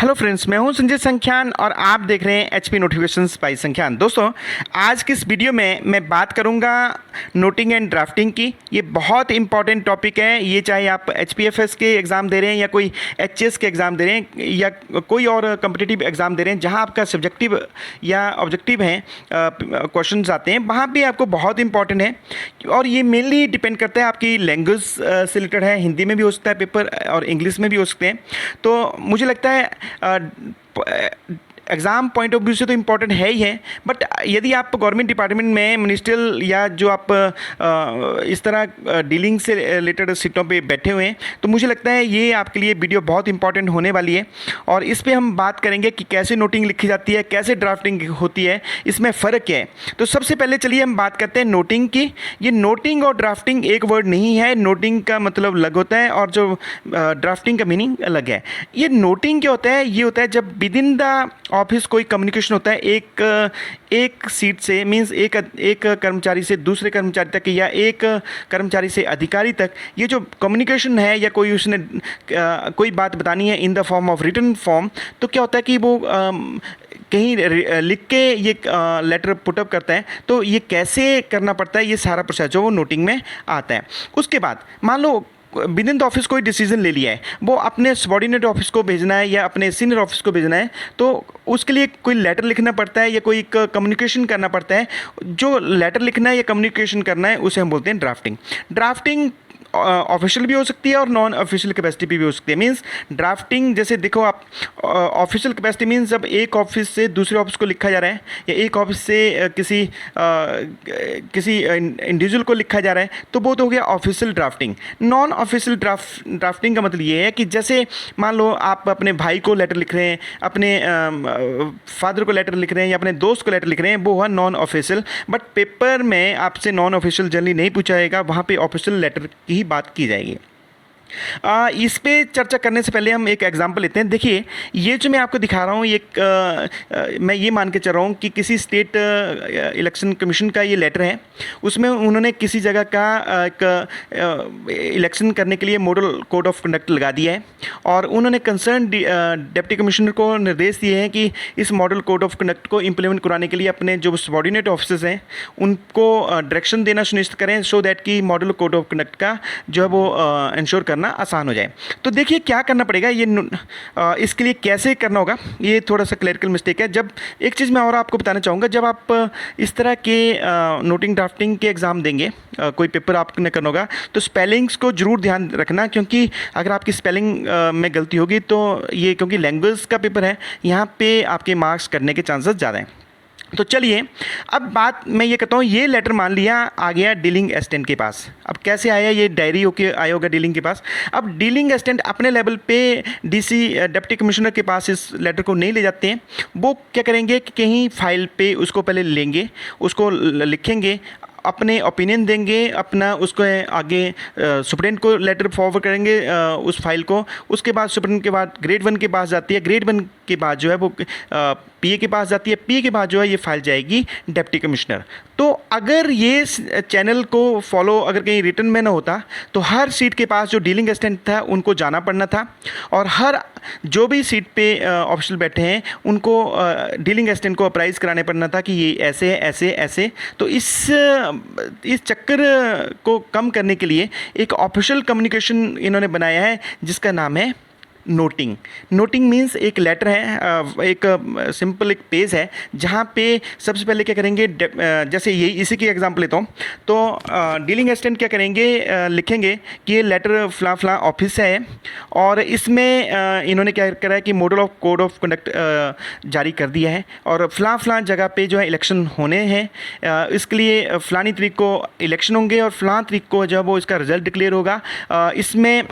Hello friends, मैं हूं संजय संख्यान और आप देख रहे हैं एचपी नोटिफिकेशंस बाय संख्यान। दोस्तों, आज की इस वीडियो में मैं बात करूंगा नोटिंग एंड ड्राफ्टिंग की। ये बहुत इंपॉर्टेंट टॉपिक है। ये चाहे आप एचपीएफएस के एग्ज़ाम दे रहे हैं या कोई एचएस के एग्ज़ाम दे रहे हैं या कोई और कम्पिटिटिव एग्ज़ाम दे रहे हैं जहां आपका सब्जेक्टिव या ऑब्जेक्टिव हैं क्वेश्चंस आते हैं, वहाँ पे आपको बहुत इंपॉर्टेंट है। और ये मेनली डिपेंड करता है आपकी लैंग्वेज से रिलेटेड है। हिंदी में भी हो सकता है पेपर और इंग्लिश में भी हो सकते हैं। तो मुझे लगता है एग्ज़ाम पॉइंट ऑफ व्यू से तो इम्पॉर्टेंट है ही है, बट यदि आप गवर्नमेंट डिपार्टमेंट में मिनिस्ट्रियल या जो आप इस तरह डीलिंग से रिलेटेड सीटों पे बैठे हुए हैं, तो मुझे लगता है ये आपके लिए वीडियो बहुत इंपॉर्टेंट होने वाली है। और इस पे हम बात करेंगे कि कैसे नोटिंग लिखी जाती है, कैसे ड्राफ्टिंग होती है, इसमें फ़र्क क्या है। तो सबसे पहले चलिए हम बात करते हैं नोटिंग की। ये नोटिंग और ड्राफ्टिंग एक वर्ड नहीं है। नोटिंग का मतलब अलग होता है और जो ड्राफ्टिंग का मीनिंग अलग है। ये नोटिंग क्या होता है? ये होता है जब विद इन द ऑफिस कोई कम्युनिकेशन होता है एक सीट से, मींस एक कर्मचारी से दूसरे कर्मचारी तक या एक कर्मचारी से अधिकारी तक, ये जो कम्युनिकेशन है या कोई उसने कोई बात बतानी है in the form of written form, तो क्या होता है कि वो कहीं लिख के ये लेटर पुटअप करता है। तो ये कैसे करना पड़ता है, ये सारा प्रोसेस जो वो नोटिंग में आता है। उसके बाद मान लो विद इन द ऑफिस कोई डिसीजन ले लिया है, वो अपने सबॉर्डिनेट ऑफिस को भेजना है या अपने सीनियर ऑफिस को भेजना है, तो उसके लिए कोई लेटर लिखना पड़ता है या कोई कम्युनिकेशन करना पड़ता है। जो लेटर लिखना है या कम्युनिकेशन करना है उसे हम बोलते हैं ड्राफ्टिंग। ड्राफ्टिंग ऑफिशियल भी हो सकती है और नॉन ऑफिशियल कैपेसिटी भी हो सकती है। मींस ड्राफ्टिंग, जैसे देखो आप, ऑफिशियल कैपेसिटी मींस जब एक ऑफिस से दूसरे ऑफिस को लिखा जा रहा है या एक ऑफिस से किसी इंडिविजुअल को लिखा जा रहा है, तो वो तो हो गया official drafting. Non official drafting का मतलब ये है कि जैसे मान लो आप अपने भाई को लेटर लिख रहे हैं, अपने फादर को लेटर लिख रहे हैं या अपने दोस्त को लेटर लिख रहे हैं, वो हुआ नॉन ऑफिशियल। बट पेपर में आपसे नॉन ऑफिशियल जनरली नहीं पूछा जाएगा, वहाँ पे ऑफिशियल लेटर की बात की जाएगी। इस पे चर्चा करने से पहले हम एक एग्जांपल लेते हैं। देखिए, ये जो मैं आपको दिखा रहा हूँ, ये मैं ये मान के चल रहा हूँ कि किसी स्टेट इलेक्शन कमीशन का ये लेटर है। उसमें उन्होंने किसी जगह का एक इलेक्शन करने के लिए मॉडल कोड ऑफ कंडक्ट लगा दिया है और उन्होंने कंसर्न डिप्टी कमिश्नर को निर्देश दिए हैं कि इस मॉडल कोड ऑफ कंडक्ट को इम्प्लीमेंट कराने के लिए अपने जो सबॉर्डिनेट ऑफिसर्स हैं उनको डायरेक्शन देना सुनिश्चित करें, सो दैट कि मॉडल कोड ऑफ कंडक्ट का जो है वो इंश्योर करना आसान हो जाए। तो देखिए क्या करना पड़ेगा, ये इसके लिए कैसे करना होगा, ये थोड़ा सा क्लरिकल मिस्टेक है। जब एक चीज़ मैं और आपको बताना चाहूँगा, जब आप इस तरह के नोटिंग ड्राफ्टिंग के एग्ज़ाम देंगे, कोई पेपर आपने करना होगा, तो स्पेलिंग्स को जरूर ध्यान रखना, क्योंकि अगर आपकी स्पेलिंग में गलती होगी तो ये, क्योंकि लैंग्वेज का पेपर है, यहाँ पे आपके मार्क्स कटने के चांसेस ज़्यादा हैं। तो चलिए अब बात मैं ये कहता हूँ, ये लेटर मान लिया आ गया डीलिंग असिस्टेंट के पास। अब कैसे आया, ये डायरी होके आया होगा डीलिंग के पास। अब डीलिंग असिस्टेंट अपने लेवल पे डीसी डिप्टी कमिश्नर के पास इस लेटर को नहीं ले जाते हैं। वो क्या करेंगे कि कहीं फाइल पे उसको पहले लेंगे, उसको लिखेंगे, अपने ओपिनियन देंगे, अपना उसको आगे सुप्रीडेंट को लेटर फॉरवर्ड करेंगे उस फाइल को। उसके बाद सुप्रीडेंट के बाद ग्रेड 1 के पास जाती है, ग्रेड 1 के बाद जो है वो पीए के पास जाती है, पीए के बाद जो है ये फाइल जाएगी डिप्टी कमिश्नर। तो अगर ये चैनल को फॉलो अगर कहीं रिटर्न में ना होता, तो हर सीट के पास जो डीलिंग असिस्टेंट था उनको जाना पड़ना था, और हर जो भी सीट पे ऑफिशियल बैठे हैं उनको डीलिंग असिस्टेंट को अप्राइज कराने पड़ना था कि ये ऐसे है, ऐसे ऐसे। तो इस चक्कर को कम करने के लिए एक ऑफिशियल कम्युनिकेशन इन्होंने बनाया है जिसका नाम है नोटिंग। नोटिंग मीन्स एक लेटर है, एक सिंपल एक पेज है जहाँ पे सबसे पहले क्या करेंगे, जैसे ये इसी की एग्जांपल लेता हूँ। तो डीलिंग असिस्टेंट क्या करेंगे, लिखेंगे कि ये लेटर फला फला ऑफिस से है और इसमें इन्होंने क्या करा है कि model of code of conduct जारी कर दिया है और फला फला जगह पे जो है इलेक्शन होने हैं। इसके लिए फ़लानी तारीख को इलेक्शन होंगे और फ़लाँ तारीख को जब वो इसका रिज़ल्ट डिक्लेयर होगा। इसमें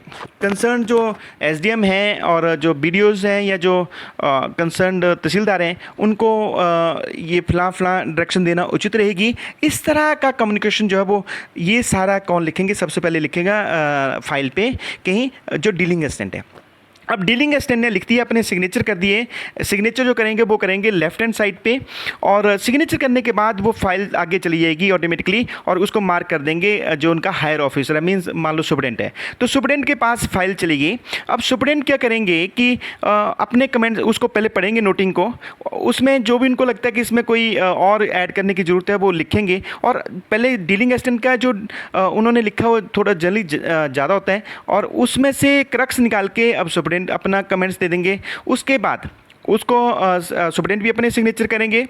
कंसर्न जो एसडीएम है और जो बीडीओज़ हैं या जो कंसर्न तहसीलदार हैं उनको ये फलां डायरेक्शन देना उचित रहेगी। इस तरह का कम्युनिकेशन जो है वो ये सारा कौन लिखेंगे, सबसे पहले लिखेगा फाइल पे कहीं जो डीलिंग असिस्टेंट है। अब डीलिंग असिस्टेंट ने लिख दिया, अपने सिग्नेचर कर दिए। सिग्नेचर जो करेंगे वो करेंगे लेफ्ट हैंड साइड पे, और सिग्नेचर करने के बाद वो फाइल आगे चली जाएगी ऑटोमेटिकली, और उसको मार्क कर देंगे जो उनका हायर ऑफिसर है, मीन्स मान लो सुपरडेंट है, तो सुपरडेंट के पास फाइल चली गई। अब सुपरडेंट क्या करेंगे कि अपने कमेंट उसको पहले पढ़ेंगे नोटिंग को, उसमें जो भी उनको लगता है कि इसमें कोई और ऐड करने की ज़रूरत है वो लिखेंगे। और पहले डीलिंग असिस्टेंट का जो उन्होंने लिखा वो थोड़ा जल्दी ज़्यादा होता है, और उसमें से क्रक्स निकाल के अब सुपरडेंट अपना कमेंट्स दे देंगे। उसके बाद उसको सुपरडेंट भी अपने सिग्नेचर करेंगे।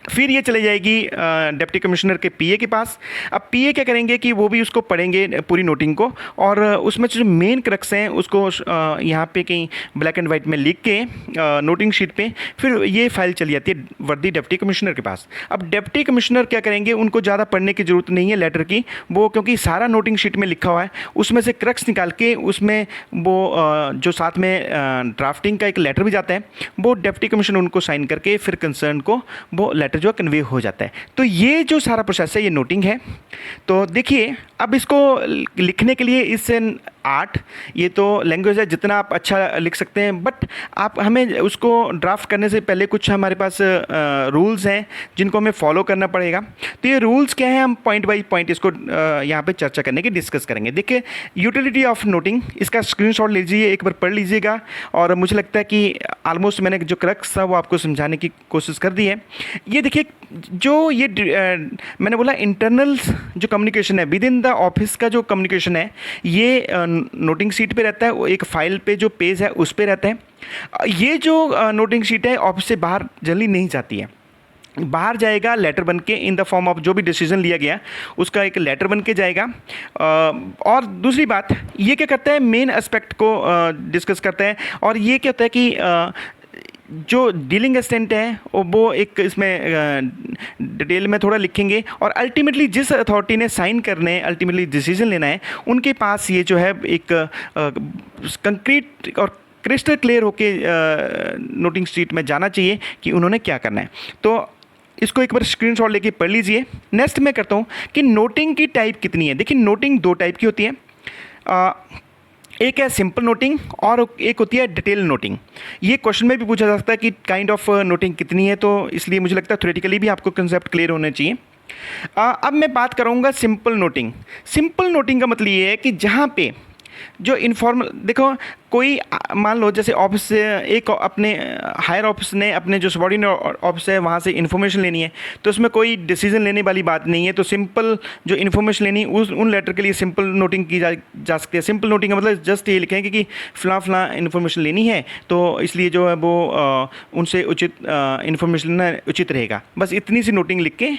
फिर ये चले जाएगी डिप्टी कमिश्नर के पीए के पास। अब पीए क्या करेंगे कि वो भी उसको पढ़ेंगे पूरी नोटिंग को, और उसमें जो मेन क्रक्स हैं उसको यहाँ पे कहीं ब्लैक एंड वाइट में लिख के नोटिंग शीट पे, फिर ये फाइल चली जाती है वर्दी डिप्टी कमिश्नर के पास। अब डिप्टी कमिश्नर क्या करेंगे, उनको ज़्यादा पढ़ने की ज़रूरत नहीं है लेटर की, वो क्योंकि सारा नोटिंग शीट में लिखा हुआ है, उसमें से क्रक्स निकाल के उसमें वो जो साथ में ड्राफ्टिंग का एक लेटर भी जाता है, वो डिप्टी कमिश्नर उनको साइन करके फिर कंसर्न को वो लेटर जो कन्वे हो जाता है। तो ये जो सारा प्रोसेस है ये नोटिंग है। तो देखिए अब इसको लिखने के लिए इस आर्ट, ये तो लैंग्वेज है, जितना आप अच्छा लिख सकते हैं, बट आप हमें उसको ड्राफ्ट करने से पहले कुछ हमारे पास रूल्स हैं जिनको हमें फॉलो करना पड़ेगा। तो ये रूल्स क्या है, हम पॉइंट बाय पॉइंट इसको यहाँ पे चर्चा करने की डिस्कस करेंगे। देखिए यूटिलिटी ऑफ नोटिंग, इसका स्क्रीनशॉट लीजिए, एक बार पढ़ लीजिएगा, और मुझे लगता है कि ऑलमोस्ट मैंने जो क्रक्स था वो आपको समझाने की कोशिश कर दी है। ये देखिए जो ये मैंने बोला इंटरनल जो कम्युनिकेशन है विद इन द ऑफिस का जो कम्युनिकेशन है, ये नोटिंग शीट पे रहता है, वो एक फाइल पे जो पेज है उस पे रहता है। ये जो नोटिंग शीट है ऑफिस से बाहर जल्दी नहीं जाती है, बाहर जाएगा लेटर बन के इन द फॉर्म ऑफ जो भी डिसीजन लिया गया उसका एक लेटर बन के जाएगा। और दूसरी बात ये क्या करता है, मेन एस्पेक्ट को डिस्कस करता है, और ये क्या होता है कि जो डीलिंग असिस्टेंट है वो एक इसमें डिटेल में थोड़ा लिखेंगे, और अल्टीमेटली जिस अथॉरिटी ने साइन करने हैं, अल्टीमेटली डिसीजन लेना है, उनके पास ये जो है एक कंक्रीट और क्रिस्टल क्लियर होके नोटिंग शीट में जाना चाहिए कि उन्होंने क्या करना है। तो इसको एक बार स्क्रीनशॉट लेके पढ़ लीजिए। नेक्स्ट मैं करता हूँ कि नोटिंग की टाइप कितनी है। देखिए नोटिंग दो टाइप की होती है, एक है सिंपल नोटिंग और एक होती है डिटेल नोटिंग। ये क्वेश्चन में भी पूछा जा सकता है कि काइंड ऑफ नोटिंग कितनी है, तो इसलिए मुझे लगता है थ्योरेटिकली भी आपको कंसेप्ट क्लियर होने चाहिए। अब मैं बात करूँगा सिंपल नोटिंग। सिंपल नोटिंग का मतलब ये है कि जहाँ पे जो इनफॉर्मल, देखो कोई मान लो जैसे ऑफिस से एक अपने हायर ऑफिस ने अपने जो सबॉर्डिनेट ऑफिस है वहाँ से इन्फॉर्मेशन लेनी है, तो उसमें कोई डिसीजन लेने वाली बात नहीं है, तो सिंपल जो इन्फॉर्मेशन लेनी उन लेटर के लिए सिंपल नोटिंग की जा सकती है। सिंपल नोटिंग का मतलब जस्ट ये लिखेंगे कि फ़लाँ फ़लाँ इन्फॉर्मेशन लेनी है, तो इसलिए जो है वो उनसे उचित इन्फॉर्मेशन लेना उचित रहेगा, बस इतनी सी नोटिंग लिख के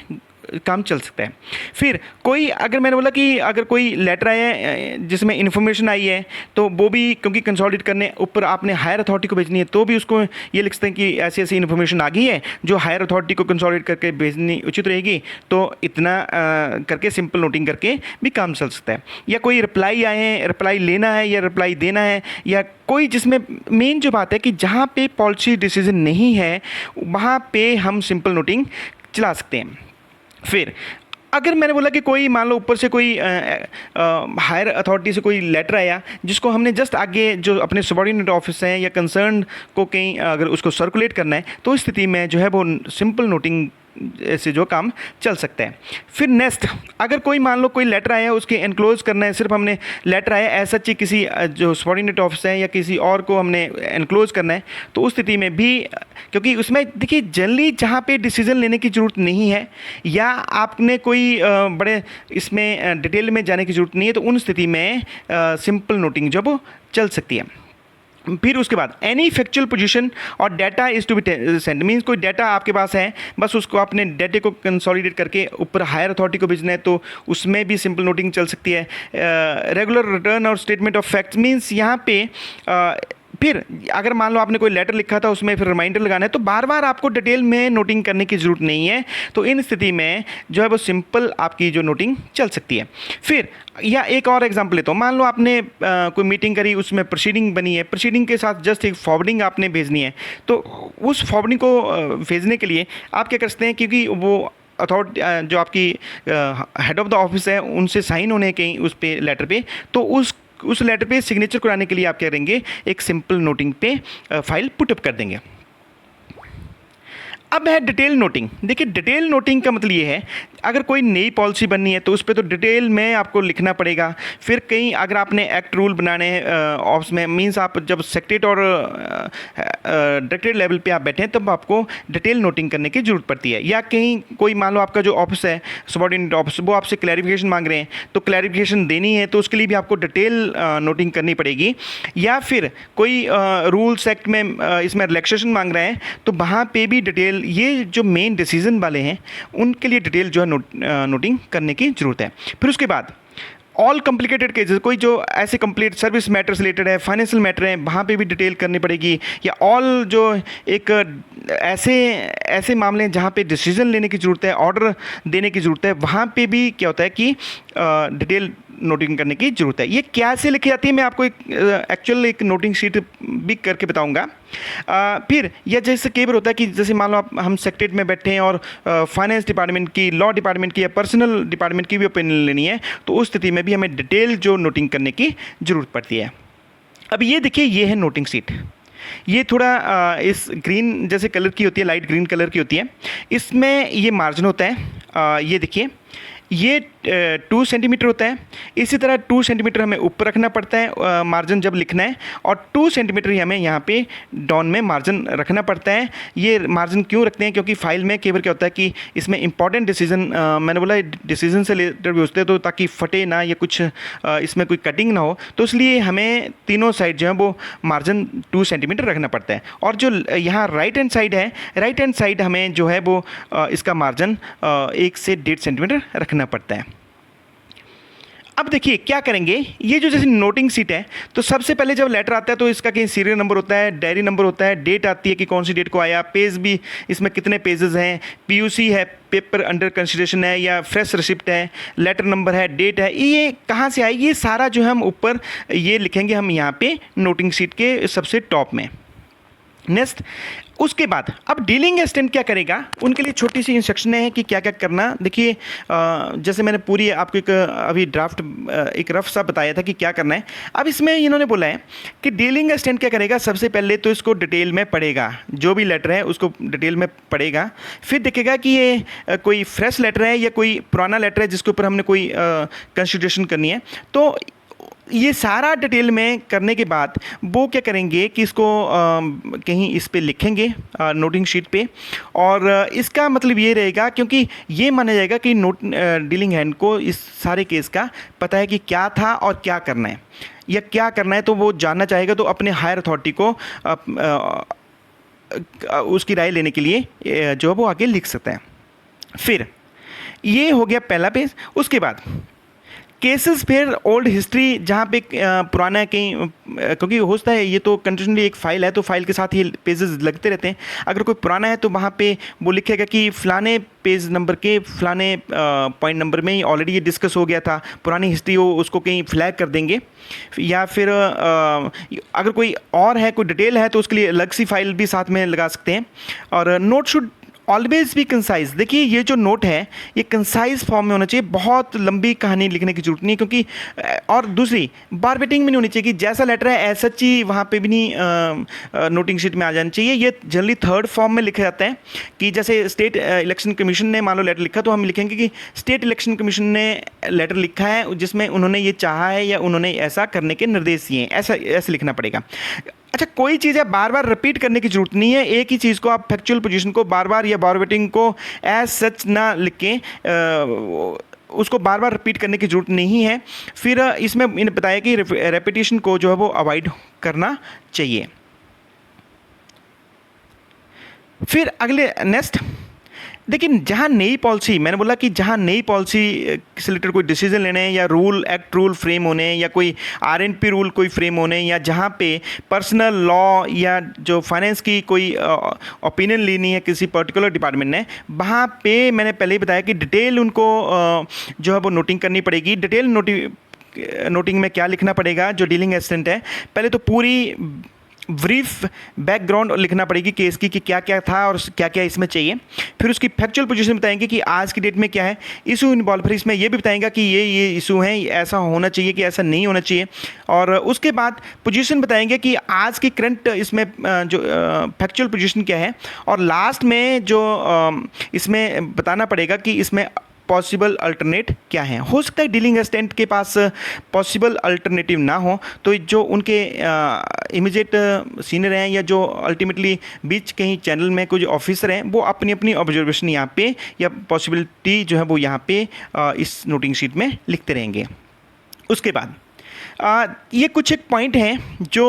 काम चल सकता है। फिर कोई, अगर मैंने बोला कि अगर कोई लेटर आया है जिसमें इन्फॉर्मेशन आई है, तो वो भी क्योंकि कंसोलिडेट करने ऊपर आपने हायर अथॉरिटी को भेजनी है, तो भी उसको ये लिख सकते हैं कि ऐसी ऐसी इन्फॉर्मेशन आ गई है जो हायर अथॉरिटी को कंसोलिडेट करके भेजनी उचित रहेगी, तो इतना करके सिंपल नोटिंग करके भी काम चल सकता है। या कोई रिप्लाई आए हैं, रिप्लाई लेना है या रिप्लाई देना है, या कोई जिसमें मेन जो बात है कि जहाँ पे पॉलिसी डिसीजन नहीं है वहाँ पे हम सिंपल नोटिंग चला सकते हैं। फिर अगर मैंने बोला कि कोई मान लो ऊपर से कोई हायर अथॉरिटी से कोई लेटर आया जिसको हमने जस्ट आगे जो अपने सबॉर्डिनेट ऑफिस हैं या कंसर्न को कहीं अगर उसको सर्कुलेट करना है, तो इस स्थिति में जो है वो सिंपल नोटिंग से जो काम चल सकता है। फिर नेक्स्ट, अगर कोई मान लो कोई लेटर आया है उसके एनक्लोज करना है, सिर्फ हमने लेटर आया ऐसा चाहिए किसी जो सबॉर्डिनेट ऑफिस है या किसी और को हमने एनक्लोज करना है, तो उस स्थिति में भी, क्योंकि उसमें देखिए जनरली जहाँ पे डिसीजन लेने की ज़रूरत नहीं है या आपने कोई बड़े इसमें डिटेल में जाने की ज़रूरत नहीं है, तो उन स्थिति में सिंपल नोटिंग जब चल सकती है। फिर उसके बाद एनी फैक्चुअल पोजीशन और data is to be send, means कोई डाटा आपके पास है, बस उसको आपने डाटे को कंसोलिडेट करके ऊपर हायर अथॉरिटी को भेजना है, तो उसमें भी सिंपल नोटिंग चल सकती है। रेगुलर रिटर्न और स्टेटमेंट ऑफ फैक्ट्स, मीन्स यहाँ पे फिर अगर मान लो आपने कोई लेटर लिखा था उसमें फिर रिमाइंडर लगाना है, तो बार बार आपको डिटेल में नोटिंग करने की ज़रूरत नहीं है, तो इन स्थिति में जो है वो सिंपल आपकी जो नोटिंग चल सकती है। फिर या एक और एग्जांपल लेता हूँ, मान लो आपने कोई मीटिंग करी, उसमें प्रोसीडिंग बनी है, प्रोसीडिंग के साथ जस्ट एक फॉरवर्डिंग आपने भेजनी है, तो उस फॉरवर्डिंग को भेजने के लिए आप क्या कर सकते हैं, क्योंकि वो अथॉरिटी जो आपकी हेड ऑफ द ऑफिस है उनसे साइन होने के उस पे लेटर पे, तो उस लेटर पे सिग्नेचर कराने के लिए आप क्या करेंगे, एक सिंपल नोटिंग पे फाइल पुटअप कर देंगे। अब है डिटेल नोटिंग। देखिए डिटेल नोटिंग का मतलब ये है, अगर कोई नई पॉलिसी बननी है तो उस पर तो डिटेल में आपको लिखना पड़ेगा। फिर कहीं अगर आपने एक्ट रूल बनाने हैं ऑप्स में, मींस आप जब सेक्रेटरी और डायरेक्टरेट लेवल पे आप बैठे हैं तब आपको डिटेल नोटिंग करने की ज़रूरत पड़ती है। या कहीं कोई मान लो आपका जो ऑफिस है सबॉर्डिनेट ऑफिस, वो आपसे क्लैरिफिकेशन मांग रहे हैं तो क्लैरिफिकेशन देनी है तो उसके लिए भी आपको डिटेल नोटिंग करनी पड़ेगी। या फिर कोई रूल्स एक्ट में इसमें रिलैक्सेशन मांग रहे हैं तो वहाँ पे भी डिटेल, ये जो मेन डिसीजन वाले हैं उनके लिए डिटेल जो है नोटिंग करने की ज़रूरत है। फिर उसके बाद ऑल कॉम्प्लिकेटेड केसेस, कोई जो ऐसे कंप्लीट सर्विस मैटर्स रिलेटेड है, फाइनेंशियल मैटर है, वहाँ पे भी डिटेल करनी पड़ेगी। या ऑल जो एक ऐसे मामले हैं जहाँ पे डिसीजन लेने की ज़रूरत है, ऑर्डर देने की ज़रूरत है, वहाँ पे भी क्या होता है कि डिटेल नोटिंग करने की ज़रूरत है। ये कैसे लिखी जाती है मैं आपको एक्चुअल एक नोटिंग शीट भी करके बताऊंगा। फिर यह जैसे कई बार होता है कि जैसे मान लो हम सेक्रेटरीट में बैठे हैं और फाइनेंस डिपार्टमेंट की, लॉ डिपार्टमेंट की या पर्सनल डिपार्टमेंट की भी ओपिनियन लेनी है, तो उस स्थिति में भी हमें डिटेल जो नोटिंग करने की ज़रूरत पड़ती है। अब ये देखिए, ये है नोटिंग शीट। ये थोड़ा इस ग्रीन जैसे कलर की होती है, लाइट ग्रीन कलर की होती है। इसमें ये मार्जिन होता है, ये देखिए ये 2 सेंटीमीटर होता है। इसी तरह 2 सेंटीमीटर हमें ऊपर रखना पड़ता है मार्जिन जब लिखना है, और 2 सेंटीमीटर ही हमें यहाँ पे डाउन में मार्जिन रखना पड़ता है। ये मार्जिन क्यों रखते हैं, क्योंकि फाइल में कई बार क्या होता है कि इसमें इंपॉर्टेंट डिसीजन, मैंने बोला डिसीजन से रिलेटेड भी होते हैं, तो ताकि फटे ना या कुछ इसमें कोई कटिंग ना हो, तो इसलिए हमें तीनों साइड जो है वो मार्जिन 2 सेंटीमीटर रखना पड़ता है। और जो यहाँ राइट हैंड साइड है, राइट हैंड साइड हमें जो है वो इसका मार्जिन 1 से 1.5 सेंटीमीटर रखना पड़ता है। अब देखिए क्या करेंगे, ये जो जैसे नोटिंग शीट है, तो सबसे पहले जब लेटर आता है तो इसका कहीं सीरियल नंबर होता है, डायरी नंबर होता है, डेट आती है कि कौन सी डेट को आया, पेज भी इसमें कितने पेजेस हैं, पीयूसी है, पेपर अंडर कंसिडरेशन है या फ्रेश रिसिप्ट है, लेटर नंबर है, डेट है, ये कहाँ से आई, ये सारा जो है हम ऊपर ये लिखेंगे हम यहाँ पे नोटिंग शीट के सबसे टॉप में। नेक्स्ट उसके बाद अब डीलिंग असिस्टेंट क्या करेगा, उनके लिए छोटी सी इंस्ट्रक्शन है कि क्या क्या करना। देखिए जैसे मैंने पूरी आपको एक अभी ड्राफ्ट एक रफ सा बताया था कि क्या करना है। अब इसमें इन्होंने बोला है कि डीलिंग असिस्टेंट क्या करेगा, सबसे पहले तो इसको डिटेल में पढ़ेगा, जो भी लेटर है उसको डिटेल में पढ़ेगा, फिर देखेगा कि ये कोई फ्रेश लेटर है या कोई पुराना लेटर है जिसके ऊपर हमने कोई कंसिडरेशन करनी है। तो ये सारा डिटेल में करने के बाद वो क्या करेंगे कि इसको कहीं इस पे लिखेंगे नोटिंग शीट पे, और इसका मतलब ये रहेगा, क्योंकि ये माना जाएगा कि डीलिंग हैंड को इस सारे केस का पता है कि क्या था और क्या करना है या क्या करना है, तो वो जानना चाहेगा, तो अपने हायर अथॉरिटी को उसकी राय लेने के लिए जो है वो आगे लिख सकता है। फिर ये हो गया पहला पेज। उसके बाद केसेस, फिर ओल्ड हिस्ट्री जहाँ पे पुराना कहीं, क्योंकि होता है ये तो कंटिन्यूसली एक फ़ाइल है तो फाइल के साथ ही पेजेस लगते रहते हैं। अगर कोई पुराना है तो वहाँ पे वो लिखेगा कि फ़लाने पेज नंबर के फ़लाने पॉइंट नंबर में ही ऑलरेडी ये डिस्कस हो गया था, पुरानी हिस्ट्री हो उसको कहीं फ्लैग कर देंगे। या फिर अगर कोई और है, कोई डिटेल है, तो उसके लिए अलग सी फाइल भी साथ में लगा सकते हैं। और नोट शुड ऑलवेज भी कंसाइज। देखिए ये जो नोट है ये कंसाइज फॉर्म में होना चाहिए, बहुत लंबी कहानी लिखने की जरूरत नहीं, क्योंकि और दूसरी बारबेटिंग में नहीं होनी चाहिए कि जैसा लेटर है ऐसा ही वहाँ पे भी नहीं नोटिंग शीट में आ जाना चाहिए। ये जनरली थर्ड फॉर्म में लिखा जाता है कि जैसे स्टेट इलेक्शन कमीशन ने मान लो लेटर लिखा, तो हम लिखेंगे कि स्टेट इलेक्शन कमीशन ने लेटर लिखा है जिसमें उन्होंने ये चाहा है या उन्होंने ऐसा करने के निर्देश दिए हैं, ऐसा लिखना पड़ेगा। अच्छा, कोई चीज़ है बार बार रिपीट करने की जरूरत नहीं है, एक ही चीज़ को आप फैक्चुअल पोजीशन को बार बार या बारबेटिंग को एज सच ना लिख के उसको बार बार रिपीट करने की जरूरत नहीं है। फिर इसमें इन्हें बताया कि रेपिटेशन को जो है वो अवॉइड करना चाहिए। फिर अगले नेक्स्ट देखिए, जहाँ नई पॉलिसी, मैंने बोला कि जहाँ नई पॉलिसी से रिलेटेड कोई डिसीजन लेने हैं या रूल एक्ट रूल फ्रेम होने या कोई आरएनपी रूल कोई फ्रेम होने, या जहाँ पे पर्सनल लॉ या जो फाइनेंस की कोई ओपिनियन लेनी है किसी पर्टिकुलर डिपार्टमेंट ने, वहाँ पे मैंने पहले ही बताया कि डिटेल उनको जो है वो नोटिंग करनी पड़ेगी। डिटेल नोटिंग में क्या लिखना पड़ेगा, जो डीलिंग असिस्टेंट है पहले तो पूरी ब्रीफ बैकग्राउंड लिखना पड़ेगी केस की कि क्या क्या था और क्या क्या इसमें चाहिए। फिर उसकी फैक्चुअल पोजीशन बताएंगे कि आज की डेट में क्या है इशू इन्वॉल्व। फिर इसमें ये भी बताएंगे कि ये इशू हैं, ऐसा होना चाहिए कि ऐसा नहीं होना चाहिए। और उसके बाद पोजीशन बताएंगे कि आज की करंट इसमें जो फैक्चुअल पोजीशन क्या है। और लास्ट में जो इसमें बताना पड़ेगा कि इसमें पॉसिबल अल्टरनेट क्या है। हो सकता है डीलिंग असिस्टेंट के पास पॉसिबल अल्टरनेटिव ना हो, तो जो उनके इमीडिएट सीनियर हैं या जो अल्टीमेटली बीच कहीं चैनल में कुछ ऑफिसर हैं, वो अपनी अपनी ऑब्जर्वेशन यहाँ पे या पॉसिबिलिटी जो है वो यहाँ पे इस नोटिंग शीट में लिखते रहेंगे। उसके बाद ये कुछ एक पॉइंट हैं जो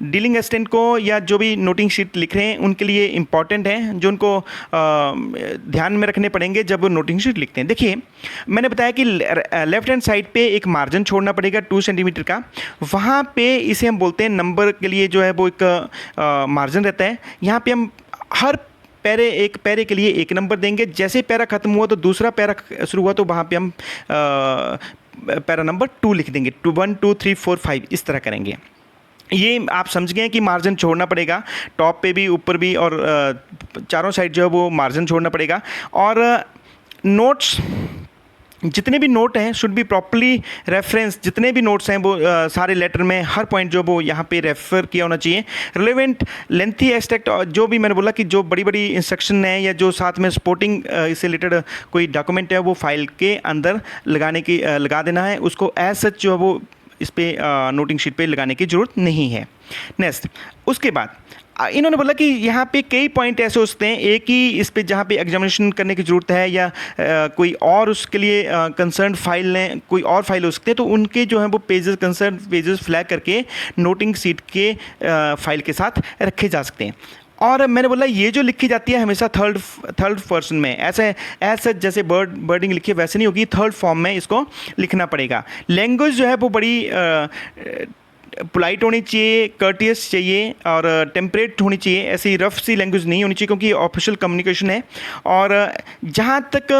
डीलिंग असिस्टेंट को या जो भी नोटिंग शीट लिख रहे हैं उनके लिए इम्पॉर्टेंट हैं, जो उनको ध्यान में रखने पड़ेंगे जब वो नोटिंग शीट लिखते हैं। देखिए, मैंने बताया कि लेफ्ट हैंड साइड पे एक मार्जिन छोड़ना पड़ेगा 2 सेंटीमीटर का। वहाँ पे इसे हम बोलते हैं नंबर के लिए जो है वो एक मार्जिन रहता है। यहाँ पे हम हर एक पैरे के लिए एक नंबर देंगे। जैसे पैरा ख़त्म हुआ तो दूसरा पैरा शुरू हुआ तो वहाँ पे हम पैरा नंबर 2 लिख देंगे। 1 2 3 4 5 इस तरह करेंगे। ये आप समझ गए कि मार्जिन छोड़ना पड़ेगा, टॉप पे भी ऊपर भी, और चारों साइड जो है वो मार्जिन छोड़ना पड़ेगा। और नोट्स जितने भी नोट हैं शुड बी प्रॉपर्ली रेफरेंस। जितने भी नोट्स हैं वो सारे लेटर में हर पॉइंट जो वो यहाँ पे रेफर किया होना चाहिए। रिलेवेंट लेंथी एक्सट्रैक्ट, जो भी मैंने बोला कि जो बड़ी बड़ी इंस्ट्रक्शन है या जो साथ में सपोर्टिंग इससे रिलेटेड कोई डॉक्यूमेंट है वो फाइल के अंदर लगा देना है। उसको एज सच जो है वो इस पर नोटिंग शीट पे लगाने की ज़रूरत नहीं है। नेक्स्ट, उसके बाद इन्होंने बोला कि यहाँ पे कई पॉइंट ऐसे हो सकते हैं, एक ही इस पे जहाँ पे एग्जामिनेशन करने की ज़रूरत है या कोई और उसके लिए कंसर्न फाइल लें, कोई और फाइल हो सकते हैं, तो उनके जो है वो पेजेस, कंसर्न पेजेस फ्लैग करके नोटिंग शीट के फाइल के साथ रखे जा सकते हैं। और मैंने बोला ये जो लिखी जाती है हमेशा थर्ड पर्सन में, ऐसे जैसे वर्डिंग लिखी है वैसे नहीं होगी, थर्ड फॉर्म में इसको लिखना पड़ेगा। लैंग्वेज जो है वो बड़ी पोलाइट होनी चाहिए, कर्टियस चाहिए और टेम्परेट होनी चाहिए। ऐसी रफ सी लैंग्वेज नहीं होनी चाहिए क्योंकि ऑफिशियल कम्युनिकेशन है। और जहाँ तक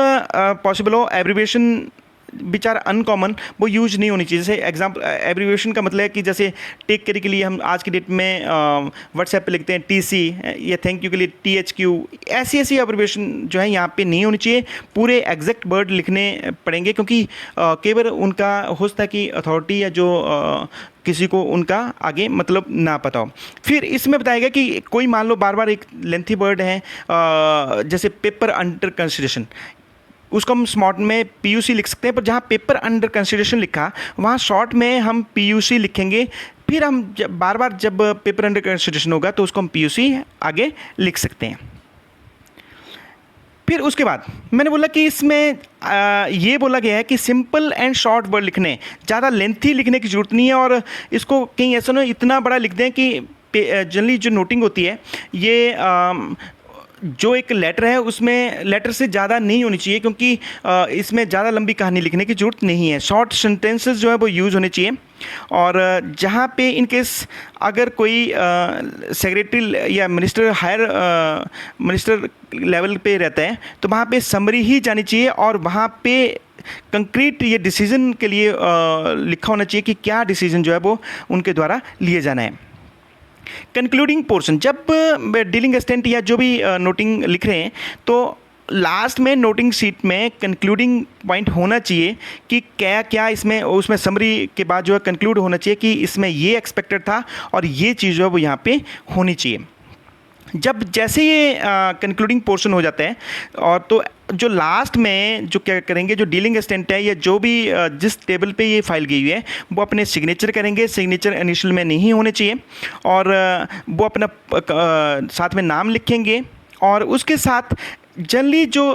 पॉसिबल हो एब्रीविएशन बेचारा अनकॉमन वो यूज नहीं होनी चाहिए। जैसे एग्जाम्पल एब्रीविएशन का मतलब है कि जैसे टेक केयर के लिए हम आज की डेट में व्हाट्सएप पे लिखते हैं TC, या थैंक यू के लिए THQ। ऐसी एब्रीविएशन जो है यहाँ पे नहीं होनी चाहिए। पूरे एग्जैक्ट वर्ड लिखने पड़ेंगे क्योंकि कई बार उनका हो सकता है कि अथॉरिटी या जो किसी को उनका आगे मतलब ना पता हो। फिर इसमें बताएगा कि कोई मान लो बार बार एक लेंथी वर्ड है, जैसे पेपर अंडर कंसिडरेशन, उसको हम स्मॉट में PUC लिख सकते हैं, पर जहाँ पेपर अंडर कंसिडरेशन लिखा वहाँ शॉर्ट में हम PUC लिखेंगे। फिर हम बार बार जब पेपर अंडर कंसिडरेशन होगा तो उसको हम PUC आगे लिख सकते हैं। फिर उसके बाद मैंने बोला कि इसमें ये बोला गया है कि सिंपल एंड शॉर्ट वर्ड लिखने, ज़्यादा लेंथी लिखने की ज़रूरत नहीं है। और इसको कहीं ऐसा ना इतना बड़ा लिख दें कि जनरली जो नोटिंग होती है ये जो एक लेटर है उसमें लेटर से ज़्यादा नहीं होनी चाहिए, क्योंकि इसमें ज़्यादा लंबी कहानी लिखने की ज़रूरत नहीं है। शॉर्ट सेंटेंसेस जो है वो यूज़ होने चाहिए। और जहाँ पे इन केस अगर कोई सेक्रेटरी या मिनिस्टर हायर मिनिस्टर लेवल पे रहता है तो वहाँ पे समरी ही जानी चाहिए और वहाँ पे कंक्रीट ये डिसीजन के लिए लिखा होना चाहिए कि क्या डिसीजन जो है वो उनके द्वारा लिए जाना है। कंक्लूडिंग पोर्शन, जब डीलिंग असिस्टेंट या जो भी नोटिंग लिख रहे हैं तो लास्ट में नोटिंग शीट में कंक्लूडिंग पॉइंट होना चाहिए कि क्या क्या इसमें, उसमें समरी के बाद जो है कंक्लूड होना चाहिए कि इसमें ये एक्सपेक्टेड था और ये चीज़ जो है वो यहाँ पे होनी चाहिए। जब जैसे ये कंक्लूडिंग पोर्शन हो जाता है और तो जो लास्ट में जो क्या करेंगे, जो डीलिंग असिस्टेंट है या जो भी जिस टेबल पे ये फाइल गई हुई है वो अपने सिग्नेचर करेंगे। सिग्नेचर इनिशियल में नहीं होने चाहिए और वो अपना साथ में नाम लिखेंगे। और उसके साथ जनरली जो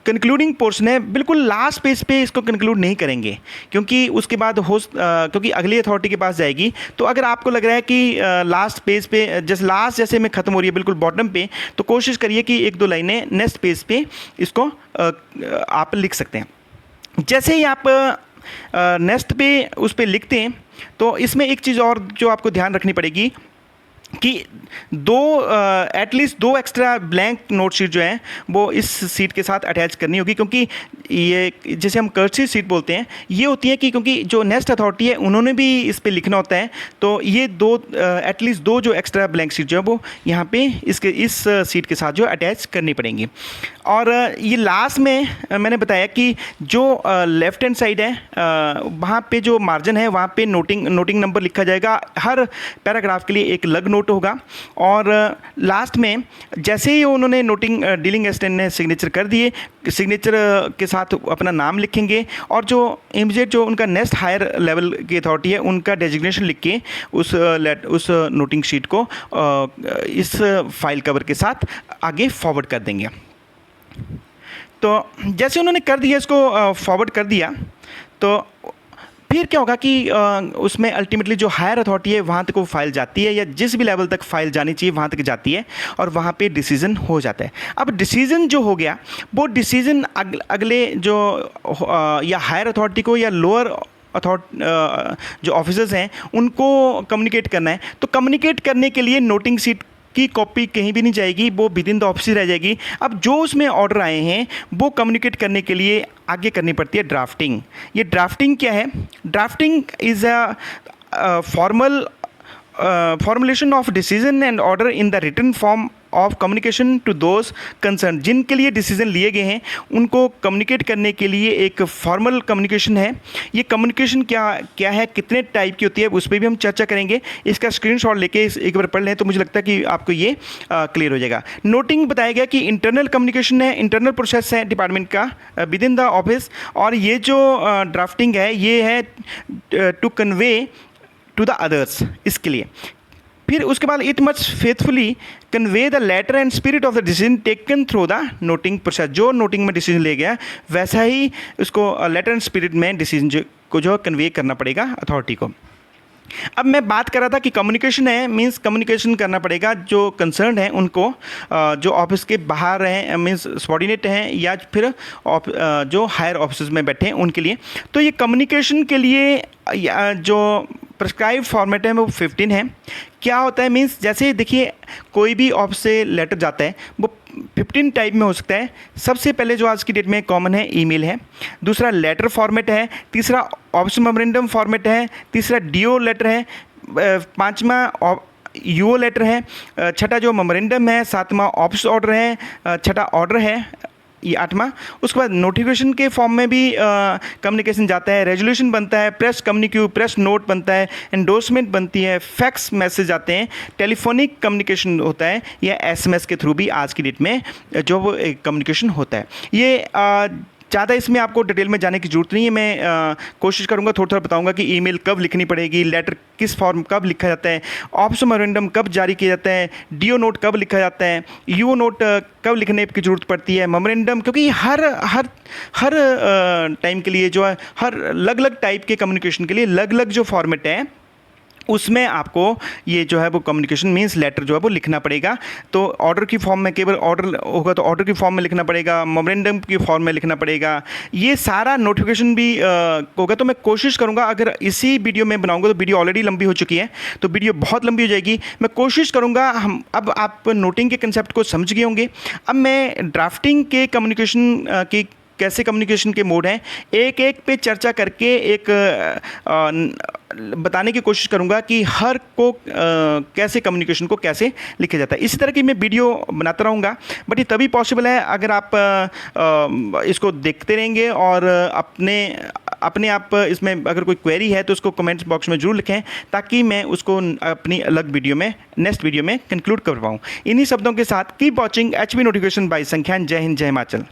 कंक्लूडिंग पोर्शन है बिल्कुल लास्ट पेज पे इसको कंक्लूड नहीं करेंगे, क्योंकि उसके बाद क्योंकि अगली अथॉरिटी के पास जाएगी। तो अगर आपको लग रहा है कि लास्ट पेज पे जैसे में ख़त्म हो रही है बिल्कुल बॉटम पे, तो कोशिश करिए कि 1-2 लाइनें नेक्स्ट पेज पे इसको आप लिख सकते हैं। जैसे ही आप नेक्स्ट पे उस पर लिखते हैं तो इसमें एक चीज़ और जो आपको ध्यान रखनी पड़ेगी कि दो एटलीस्ट दो एक्स्ट्रा ब्लैंक नोट शीट जो है वो इस सीट के साथ अटैच करनी होगी, क्योंकि ये जैसे हम कर्सिव सीट बोलते हैं ये होती है कि क्योंकि जो नेक्स्ट अथॉरिटी है उन्होंने भी इस पे लिखना होता है, तो ये दो एटलीस्ट दो जो एक्स्ट्रा ब्लैंक सीट जो है वो यहाँ पे इस सीट के साथ जो अटैच करनी पड़ेंगी। और ये लास्ट में मैंने बताया कि जो लेफ्ट हैंड साइड है वहाँ पे जो मार्जिन है वहाँ पे नोटिंग नंबर लिखा जाएगा, हर पैराग्राफ के लिए एक अलग नोट होगा। और लास्ट में जैसे ही उन्होंने डीलिंग असिस्टेंट ने सिग्नेचर कर दिए, सिग्नेचर के साथ अपना नाम लिखेंगे और जो इमीडिएट जो उनका नेक्स्ट हायर लेवल की अथॉरिटी है उनका डेजिग्नेशन लिख के उस नोटिंग शीट को इस फाइल कवर के साथ आगे फॉरवर्ड कर देंगे। तो जैसे उन्होंने कर दिया, इसको फॉरवर्ड कर दिया, तो फिर क्या होगा कि उसमें अल्टीमेटली जो हायर अथॉरिटी है वहाँ तक वो फाइल जाती है, या जिस भी लेवल तक फाइल जानी चाहिए वहाँ तक जाती है और वहाँ पे डिसीजन हो जाता है। अब डिसीजन जो हो गया वो डिसीजन अगले जो या हायर अथॉरिटी को या लोअर जो ऑफिसर्स हैं उनको कम्युनिकेट करना है। तो कम्युनिकेट करने के लिए नोटिंग सीट की कॉपी कहीं भी नहीं जाएगी, वो विद इन द ऑफिस ही रह जाएगी। अब जो उसमें ऑर्डर आए हैं वो कम्युनिकेट करने के लिए आगे करनी पड़ती है ड्राफ्टिंग। ये ड्राफ्टिंग क्या है? Drafting is a formulation of decision and order in the written form of communication to those concern. जिनके लिए डिसीजन लिए गए हैं उनको कम्युनिकेट करने के लिए एक फॉर्मल कम्युनिकेशन है। ये कम्युनिकेशन क्या है, कितने टाइप की होती है, उस पर भी हम चर्चा करेंगे। इसका स्क्रीनशॉट लेके एक बार पढ़ लें तो मुझे लगता है कि आपको ये क्लियर हो जाएगा। नोटिंग बताया गया कि इंटरनल कम्युनिकेशन है, इंटरनल प्रोसेस है डिपार्टमेंट का विद इन द ऑफिस, और ये जो ड्राफ्टिंग है ये है to convey to the others, इसके लिए। फिर उसके बाद it must faithfully convey the letter and spirit of the decision taken through the noting process. जो नोटिंग में डिसीजन ले गया वैसा ही उसको लेटर एंड स्पिरिट में डिसीजन को जो कन्वे करना पड़ेगा अथॉरिटी को। अब मैं बात कर रहा था कि कम्युनिकेशन है, मींस कम्युनिकेशन करना पड़ेगा जो कंसर्न है उनको, जो ऑफिस के बाहर हैं, मींस सबॉर्डिनेट हैं या फिर जो हायर ऑफिस में बैठे हैं उनके लिए। तो ये कम्युनिकेशन के लिए जो प्रिस्क्राइब फॉर्मेट है वो 15 है। क्या होता है मींस, जैसे देखिए कोई भी ऑफिस से लेटर जाता है वो 15 टाइप में हो सकता है। सबसे पहले जो आज की डेट में कॉमन है ईमेल है, दूसरा लेटर फॉर्मेट है, तीसरा ऑफिस मेमोरेंडम फॉर्मेट है, तीसरा डीओ लेटर है, पांचवा यूओ लेटर है, छठा जो मेमोरेंडम है, सातवां ऑफिस ऑर्डर है, छठा ऑर्डर है, ये आठवां। उसके बाद नोटिफिकेशन के फॉर्म में भी कम्युनिकेशन जाता है, रेजोल्यूशन बनता है, प्रेस कम्युनिक्यू, प्रेस नोट बनता है, एंडोर्समेंट बनती है, फैक्स मैसेज आते हैं, टेलीफोनिक कम्युनिकेशन होता है, या एसएमएस के थ्रू भी आज की डेट में जो वो कम्युनिकेशन होता है। ये ज़्यादा इसमें आपको डिटेल में जाने की ज़रूरत नहीं है। मैं कोशिश करूँगा थोड़ा थोड़ा बताऊँगा कि ईमेल कब लिखनी पड़ेगी, लेटर किस फॉर्म कब लिखा जाता है, ऑफिस मेमोरेंडम कब जारी किया जाता है, डीओ नोट कब लिखा जाता है, यूओ नोट कब लिखने की ज़रूरत पड़ती है, मेमोरेंडम, क्योंकि हर टाइम के लिए जो है हर अलग अलग टाइप के कम्युनिकेशन के लिए अलग अलग जो फॉर्मेट है उसमें आपको ये जो है वो कम्युनिकेशन मींस लेटर जो है वो लिखना पड़ेगा। तो ऑर्डर की फॉर्म में केवल ऑर्डर होगा तो ऑर्डर की फॉर्म में लिखना पड़ेगा, मेमोरेंडम की फॉर्म में लिखना पड़ेगा, ये सारा नोटिफिकेशन भी होगा। तो मैं कोशिश करूंगा, अगर इसी वीडियो में बनाऊंगा तो वीडियो ऑलरेडी लंबी हो चुकी है तो वीडियो बहुत लंबी हो जाएगी। मैं कोशिश करूँगा, हम अब आप नोटिंग के कंसेप्ट को समझ गए होंगे। अब मैं ड्राफ्टिंग के कम्युनिकेशन की कैसे कम्युनिकेशन के मोड हैं एक एक पे चर्चा करके एक बताने की कोशिश करूंगा कि हर को कैसे कम्युनिकेशन को कैसे लिखा जाता है। इसी तरह की मैं वीडियो बनाता रहूँगा, बट ये तभी पॉसिबल है अगर आप इसको देखते रहेंगे और अपने आप इसमें अगर कोई क्वेरी है तो उसको कमेंट्स बॉक्स में जरूर लिखें, ताकि मैं उसको अपनी अलग वीडियो में नेक्स्ट वीडियो में कंक्लूड कर पाऊँ। इन्हीं शब्दों के साथ keep watching HB notification by Sankhyan. जय हिंद, जय हिमाचल।